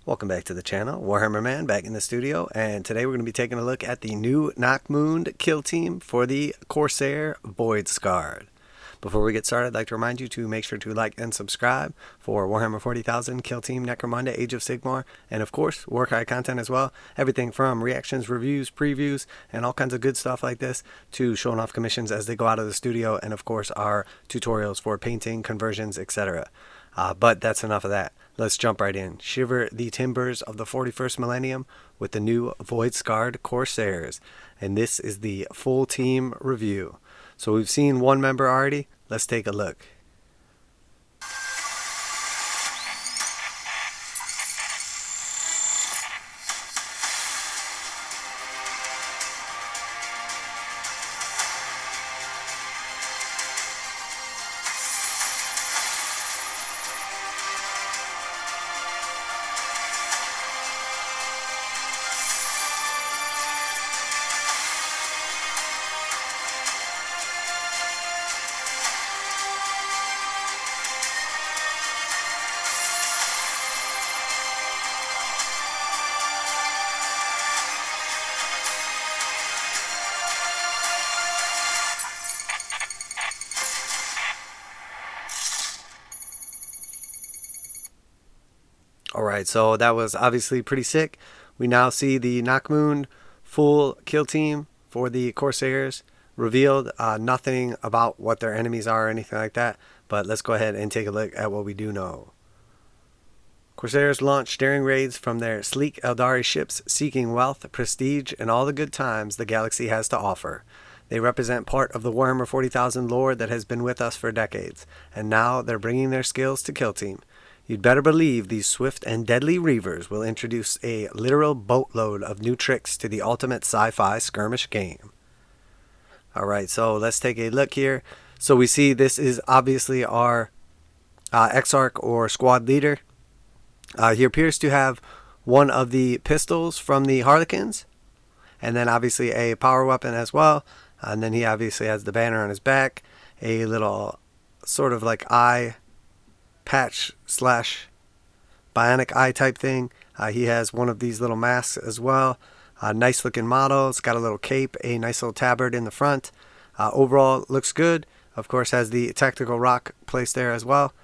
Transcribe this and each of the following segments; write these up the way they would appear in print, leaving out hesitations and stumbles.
Welcome back to the channel. Warhammer Man back in the studio, and today we're going to be taking a look at the new NACHMUND kill team for the Corsair VOIDSCARRED. Before we get started, I'd like to remind you to make sure to like and subscribe for Warhammer 40,000, Kill Team, Necromunda, Age of Sigmar, and of course, warcry content as well. Everything from reactions, reviews, previews, and all kinds of good stuff like this to showing off commissions as they go out of the studio, and of course, our tutorials for painting, conversions, etc. But that's enough of that. Let's jump right in. Shiver the timbers of the 41st millennium with the new VOIDSCARRED Corsairs. And this is the full team review. So we've seen one member already. Let's take a look. Alright, so that was obviously pretty sick. We now see the NACHMUND full kill team for the Corsairs revealed. Nothing about what their enemies are or anything like that, but let's go ahead and take a look at what we do know. Corsairs launch daring raids from their sleek Eldari ships, seeking wealth, prestige, and all the good times the galaxy has to offer. They represent part of the Warhammer 40,000 lore that has been with us for decades, and now they're bringing their skills to Kill Team. You'd better believe these swift and deadly reavers will introduce a literal boatload of new tricks to the ultimate sci-fi skirmish game. Alright, so let's take a look here. So we see this is obviously our Exarch or squad leader. He appears to have one of the pistols from the Harlequins, and then obviously a power weapon as well. And then he obviously has the banner on his back, a little sort of like eye patch slash bionic eye type thing. He has one of these little masks as well. Nice looking model. It's got a little cape, a nice little tabard in the front. Overall looks good. Of course has the tactical rock placed there as well.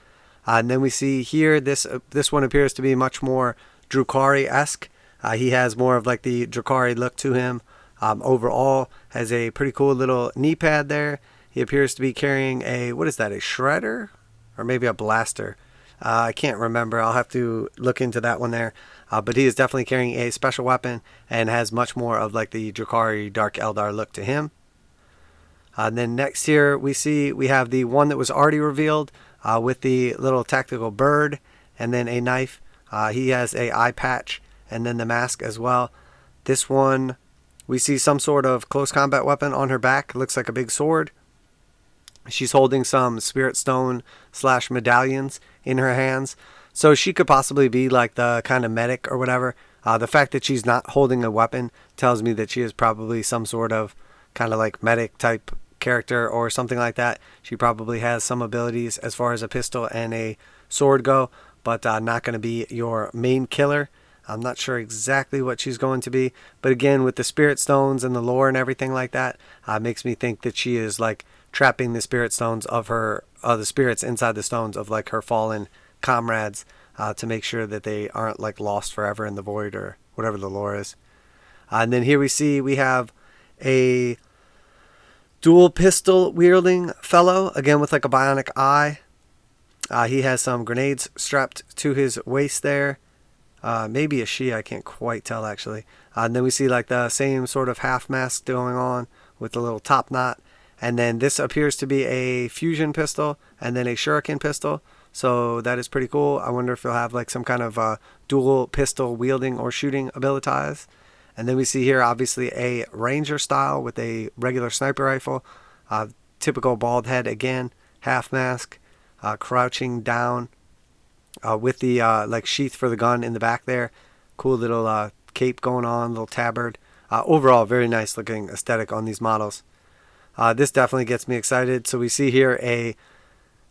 And then we see here this one appears to be much more drukhari-esque. He has more of like the drukhari look to him. Overall has a pretty cool little knee pad there. He appears to be carrying a, what is that, a shredder? Or maybe a blaster. I can't remember. I'll have to look into that one there. But he is definitely carrying a special weapon and has much more of like the drukhari Dark Eldar look to him. And then next here we have the one that was already revealed with the little tactical bird and then a knife. He has a eye patch and then the mask as well. This one we see some sort of close combat weapon on her back. It looks like a big sword. She's holding some spirit stone slash medallions in her hands. So she could possibly be like the kind of medic or whatever. The fact that she's not holding a weapon tells me that she is probably some sort of kind of like medic type character or something like that. She probably has some abilities as far as a pistol and a sword go, but not going to be your main killer. I'm not sure exactly what she's going to be. But again, with the spirit stones and the lore and everything like that, makes me think that she is like trapping the spirit stones of her, the spirits inside the stones of like her fallen comrades, to make sure that they aren't like lost forever in the void or whatever the lore is. And then here we have a dual pistol wielding fellow, again with like a bionic eye. He has some grenades strapped to his waist there. Maybe a she, I can't quite tell actually. And then we see like the same sort of half mask going on with the little top knot. And then this appears to be a fusion pistol and then a shuriken pistol. So that is pretty cool. I wonder if he'll have like some kind of dual pistol wielding or shooting abilities. And then we see here obviously a ranger style with a regular sniper rifle. Typical bald head again, half mask, crouching down with the like sheath for the gun in the back there. Cool little cape going on, little tabard. Overall, very nice looking aesthetic on these models. This definitely gets me excited. So we see here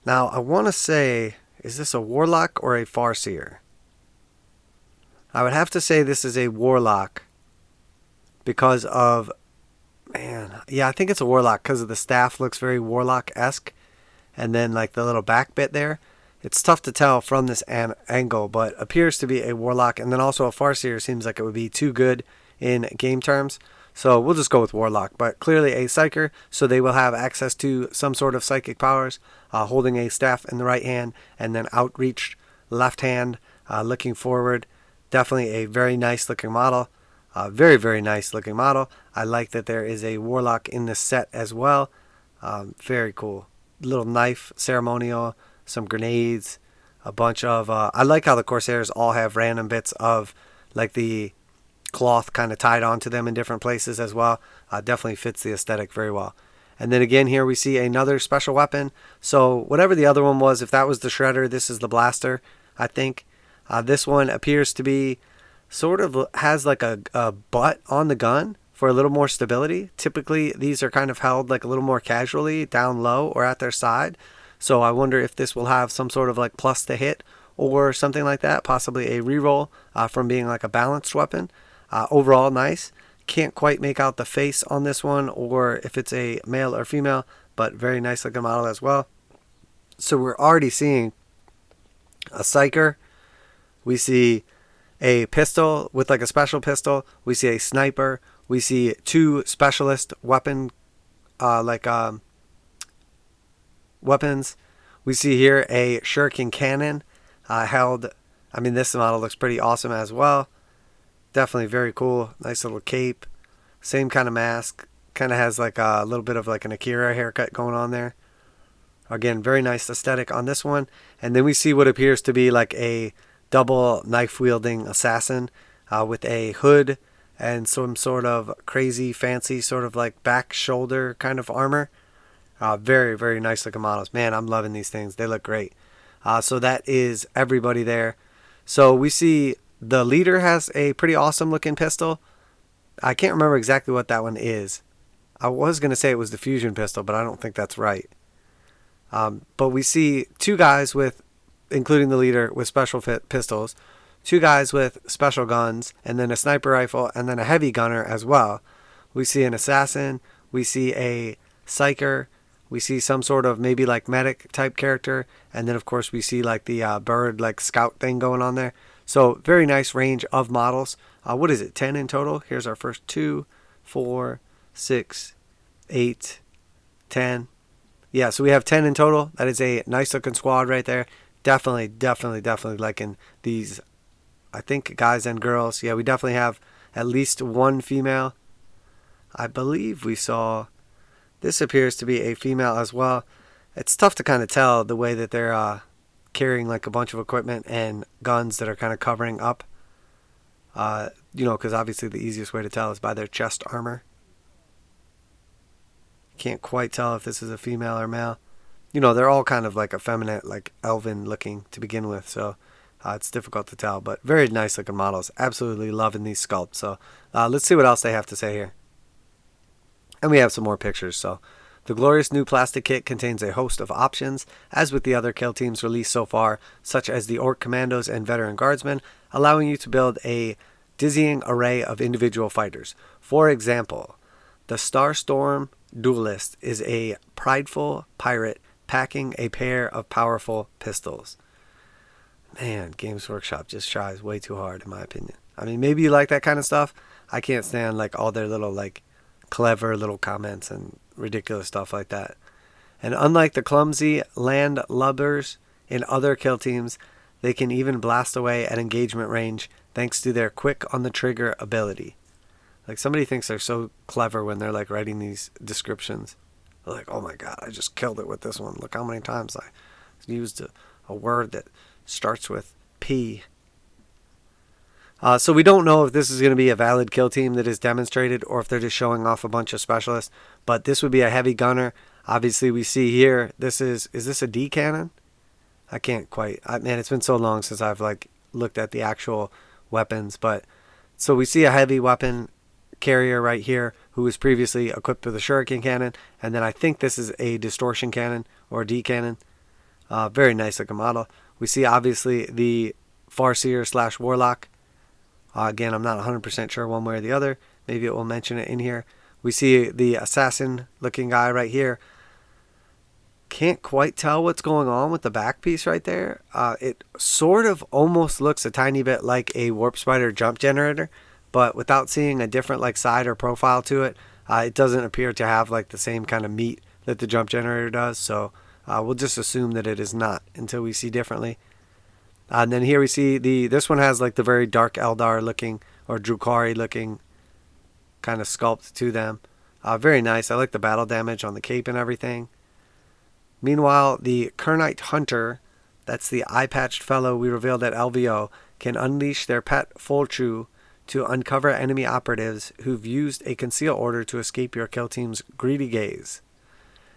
now I want to say, is this a warlock or a farseer? I would have to say this is a warlock because of, man, yeah, I think it's a warlock because of the staff looks very warlock-esque. And then like the little back bit there. It's tough to tell from this angle, but appears to be a warlock. And then also a farseer seems like it would be too good in game terms. So we'll just go with warlock, but clearly a psyker, so they will have access to some sort of psychic powers, holding a staff in the right hand and then outreached left hand, looking forward. Definitely a very nice looking model. Very, very nice looking model. I like that there is a warlock in this set as well. Very cool. Little knife ceremonial, some grenades, a bunch of I like how the Corsairs all have random bits of like the cloth kind of tied onto them in different places as well. Definitely fits the aesthetic very well. And then again here we see another special weapon. So whatever the other one was, if that was the shredder, this is the blaster, I think. This one appears to be sort of has like a butt on the gun for a little more stability. Typically, these are kind of held like a little more casually down low or at their side. So I wonder if this will have some sort of like plus to hit or something like that. Possibly a reroll from being like a balanced weapon. Overall, nice. Can't quite make out the face on this one or if it's a male or female, but very nice looking model as well. So we're already seeing a psyker. We see a pistol with like a special pistol. We see a sniper. We see two specialist weapons. We see here a shuriken cannon held. I mean, this model looks pretty awesome as well. Definitely very cool. Nice little cape. Same kind of mask. Kind of has like a little bit of like an Akira haircut going on there. Again, very nice aesthetic on this one. And then we see what appears to be like a double knife-wielding assassin with a hood and some sort of crazy, fancy sort of like back shoulder kind of armor. Very, very nice looking models. Man, I'm loving these things. They look great. So that is everybody there. So we see the leader has a pretty awesome looking pistol. I can't remember exactly what that one is. I was going to say it was the fusion pistol, but I don't think that's right. But we see two guys with, including the leader, with special pistols, two guys with special guns, and then a sniper rifle, and then a heavy gunner as well. We see an assassin, we see a psyker, we see some sort of maybe like medic type character, and then of course we see like the bird like scout thing going on there. So very nice range of models. What is it, 10 in total? Here's our first 2, 4, 6, 8, 10. Yeah, so we have 10 in total. That is a nice looking squad right there. Definitely liking these, I think, guys and girls. Yeah, we definitely have at least one female. I believe we saw, this appears to be a female as well. It's tough to kind of tell the way that they're carrying like a bunch of equipment and guns that are kind of covering up. Because obviously the easiest way to tell is by their chest armor. Can't quite tell if this is a female or male. They're all kind of like effeminate, like elven looking to begin with, so it's difficult to tell, but very nice looking models. Absolutely loving these sculpts. So let's see what else they have to say here. And we have some more pictures. So the glorious new plastic kit contains a host of options, as with the other kill teams released so far, such as the Orc Commandos and Veteran Guardsmen, allowing you to build a dizzying array of individual fighters. For example, the Starstorm Duelist is a prideful pirate packing a pair of powerful pistols. Man, Games Workshop just tries way too hard, in my opinion. I mean, maybe you like that kind of stuff. I can't stand like all their little like clever little comments and ridiculous stuff like that. And unlike the clumsy landlubbers in other kill teams, they can even blast away at engagement range thanks to their quick on the trigger ability. Like somebody thinks they're so clever when they're like writing these descriptions. They're like, oh my god, I just killed it with this one. Look how many times I used a word that starts with P. So we don't know if this is going to be a valid kill team that is demonstrated or if they're just showing off a bunch of specialists. But this would be a heavy gunner. Obviously we see here, is this a D cannon? I can't quite. Man, it's been so long since I've like looked at the actual weapons. But so we see a heavy weapon carrier right here who was previously equipped with a shuriken cannon, and then I think this is a distortion cannon or a D cannon. Very nice looking model. We see obviously the farseer / warlock Again, I'm not 100% sure one way or the other. Maybe it will mention it in here. We see the assassin looking guy right here. Can't quite tell what's going on with the back piece right there. It sort of almost looks a tiny bit like a warp spider jump generator, but without seeing a different like side or profile to it, it doesn't appear to have like the same kind of meat that the jump generator does. So we'll just assume that it is not until we see differently. And then here we see this one has like the very dark Eldar looking or drukhari looking kind of sculpt to them. Very nice. I like the battle damage on the cape and everything. Meanwhile, the Kernite Hunter, that's the eye-patched fellow we revealed at LVO, can unleash their pet Fulchu to uncover enemy operatives who've used a conceal order to escape your kill team's greedy gaze.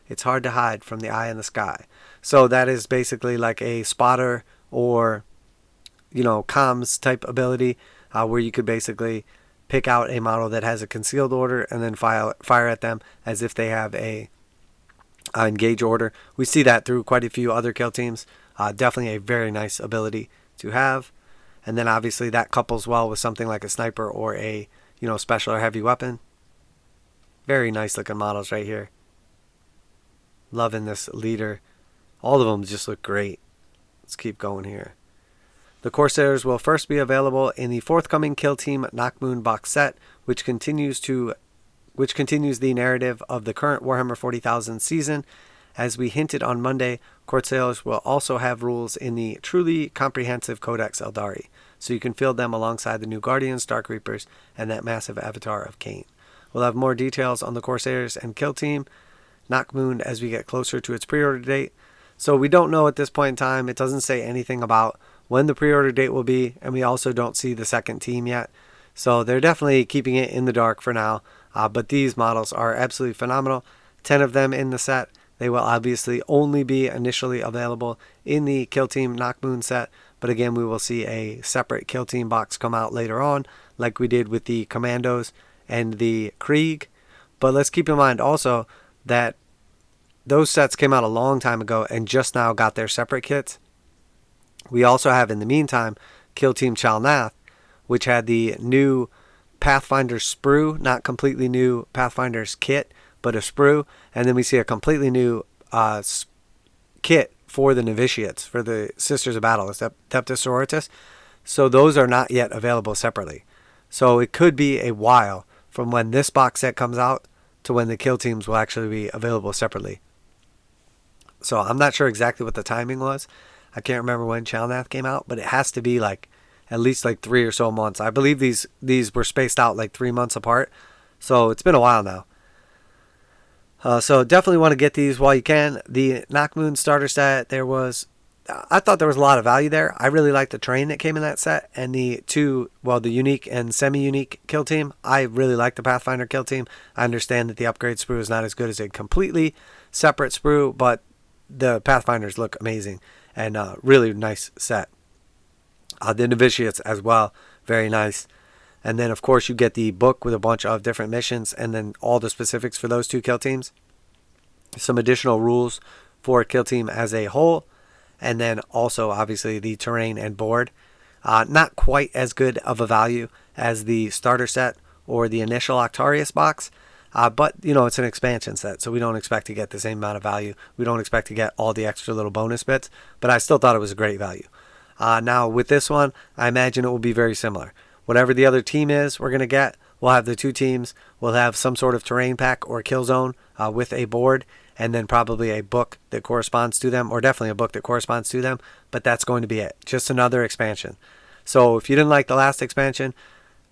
It's hard to hide from the eye in the sky. So that is basically like a spotter or, comms type ability where you could basically pick out a model that has a concealed order and then fire at them as if they have a engage order. We see that through quite a few other kill teams. Definitely a very nice ability to have. And then obviously that couples well with something like a sniper or a special or heavy weapon. Very nice looking models right here. Loving this leader. All of them just look great. Let's keep going here. The Corsairs will first be available in the forthcoming Kill Team NACHMUND box set, which continues the narrative of the current Warhammer 40,000 season. As we hinted on Monday, Corsairs will also have rules in the truly comprehensive Codex Eldari, so you can field them alongside the new Guardians, Dark Reapers, and that massive avatar of Cain. We'll have more details on the Corsairs and Kill Team NACHMUND as we get closer to its pre-order date. So we don't know at this point in time. It doesn't say anything about when the pre-order date will be, and we also don't see the second team yet. So they're definitely keeping it in the dark for now. But these models are absolutely phenomenal. 10 of them in the set. They will obviously only be initially available in the Kill Team NACHMUND set. But again, we will see a separate Kill Team box come out later on, like we did with the Commandos and the Krieg. But let's keep in mind also that those sets came out a long time ago and just now got their separate kits. We also have, in the meantime, Kill Team Chalnath, which had the new Pathfinder sprue, not completely new Pathfinder's kit, but a sprue. And then we see a completely new kit for the novitiates, for the Sisters of Battle, Teptis Sororitas. So those are not yet available separately. So it could be a while from when this box set comes out to when the kill teams will actually be available separately. So I'm not sure exactly what the timing was. I can't remember when Chalnath came out, but it has to be like at least like 3 or so months. I believe these were spaced out like 3 months apart. So it's been a while now. So definitely want to get these while you can. The NACHMUND starter set, I thought there was a lot of value there. I really liked the terrain that came in that set, and the unique and semi-unique kill team. I really like the Pathfinder kill team. I understand that the upgrade sprue is not as good as a completely separate sprue, but the Pathfinders look amazing and really nice set. The novitiates as well, very nice. And then, of course, you get the book with a bunch of different missions and then all the specifics for those 2 kill teams. Some additional rules for kill team as a whole. And then also, obviously, the terrain and board. Not quite as good of a value as the starter set or the initial Octarius box. But, it's an expansion set, so we don't expect to get the same amount of value. We don't expect to get all the extra little bonus bits. But I still thought it was a great value. Now, with this one, I imagine it will be very similar. Whatever the other team is we're going to get, we'll have the 2 teams. We'll have some sort of terrain pack or kill zone with a board, and then probably a book that corresponds to them, or definitely a book that corresponds to them. But that's going to be it. Just another expansion. So if you didn't like the last expansion,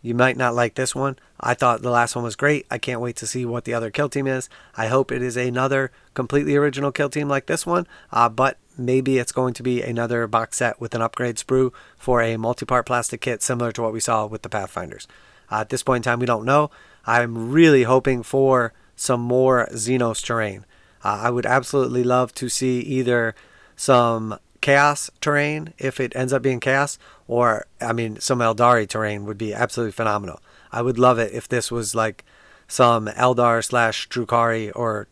you might not like this one. I thought the last one was great. I can't wait to see what the other kill team is. I hope it is another completely original kill team like this one, but maybe it's going to be another box set with an upgrade sprue for a multi-part plastic kit similar to what we saw with the Pathfinders. At this point in time, we don't know. I'm really hoping for some more Xenos terrain. I would absolutely love to see either some Chaos terrain, if it ends up being Chaos, or, some Eldari terrain would be absolutely phenomenal. I would love it if this was like some Eldar / drukhari or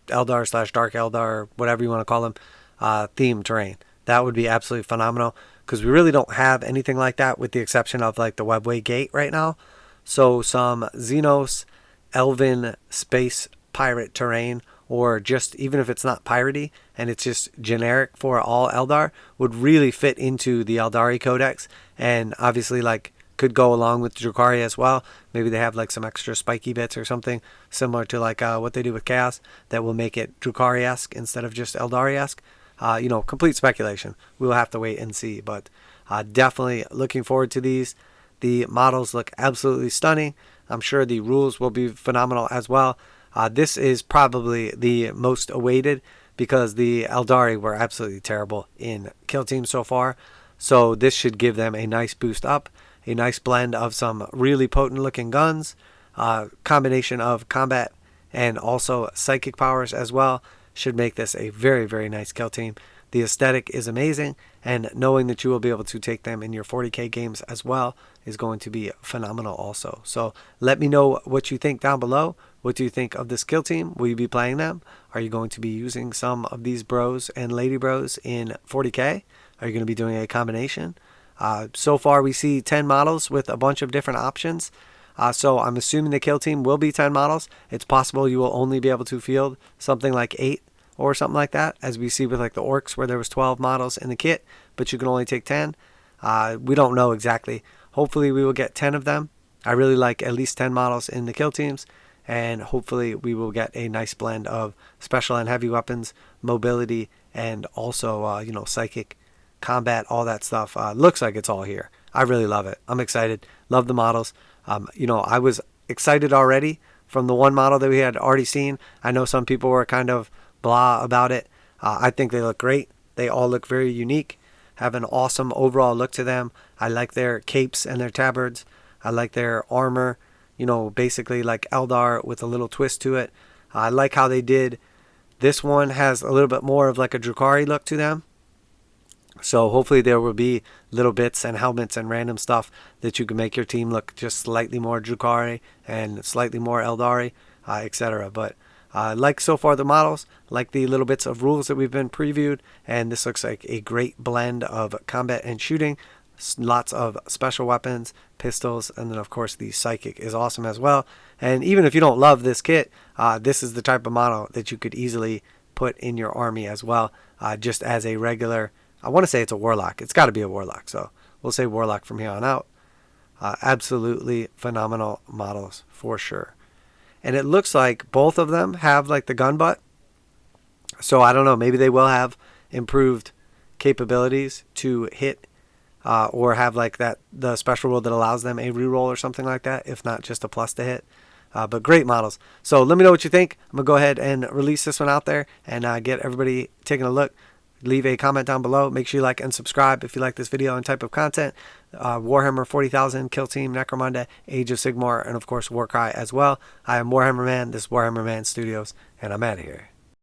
Eldar / Dark Eldar, whatever you want to call them, theme terrain. That would be absolutely phenomenal. because we really don't have anything like that with the exception of like the webway gate right now. So some Xenos elven space pirate terrain, or just even if it's not piratey and it's just generic for all Eldar, would really fit into the Eldari Codex, and obviously like could go along with Drukhari as well. Maybe they have like some extra spiky bits or something similar to like what they do with Chaos that will make it Drukhari-esque instead of just Eldari-esque. Complete speculation. We'll have to wait and see, but definitely looking forward to these. The models look absolutely stunning. I'm sure the rules will be phenomenal as well. This is probably the most awaited because the Eldari were absolutely terrible in Kill Team so far. So this should give them a nice boost up, a nice blend of some really potent looking guns, combination of combat and also psychic powers as well. Should make this a very, very nice Kill Team. The aesthetic is amazing, and knowing that you will be able to take them in your 40k games as well is going to be phenomenal also. So let me know what you think down below. What do you think of this Kill Team? Will you be playing them? Are you going to be using some of these bros and lady bros in 40k? Are you going to be doing a combination? So far we see 10 models with a bunch of different options. So I'm assuming the Kill Team will be 10 models. It's possible you will only be able to field something like 8 or something like that, as we see with like the orcs where there was 12 models in the kit, but you can only take 10. We don't know exactly. Hopefully we will get 10 of them. I really like at least 10 models in the Kill Teams, and hopefully we will get a nice blend of special and heavy weapons, mobility, and also psychic combat, all that stuff. Looks like it's all here. I really love it. I'm excited. Love the models. I was excited already from the one model that we had already seen. I know some people were kind of blah about it. I think they look great. They all look very unique, have an awesome overall look to them. I like their capes and their tabards. I like their armor, basically like Eldar with a little twist to it. I like how they did. This one has a little bit more of like a Drukhari look to them. So hopefully there will be little bits and helmets and random stuff that you can make your team look just slightly more Drukhari and slightly more Eldari, etc. But like so far the models, like the little bits of rules that we've been previewed, and this looks like a great blend of combat and shooting. Lots of special weapons, pistols, and then of course the psychic is awesome as well. And even if you don't love this kit, this is the type of model that you could easily put in your army as well, just as a regular, I want to say it's a warlock. It's got to be a warlock, so we'll say warlock from here on out. Absolutely phenomenal models for sure. And it looks like both of them have like the gun butt. So I don't know, maybe they will have improved capabilities to hit or have like the special rule that allows them a reroll or something like that, if not just a plus to hit. But great models. So let me know what you think. I'm going to go ahead and release this one out there and get everybody taking a look. Leave a comment down below. Make sure you like and subscribe if you like this video and type of content. Warhammer 40,000, Kill Team, Necromunda, Age of Sigmar, and of course Warcry as well. I am Warhammer Man. This is Warhammer Man Studios, and I'm out of here.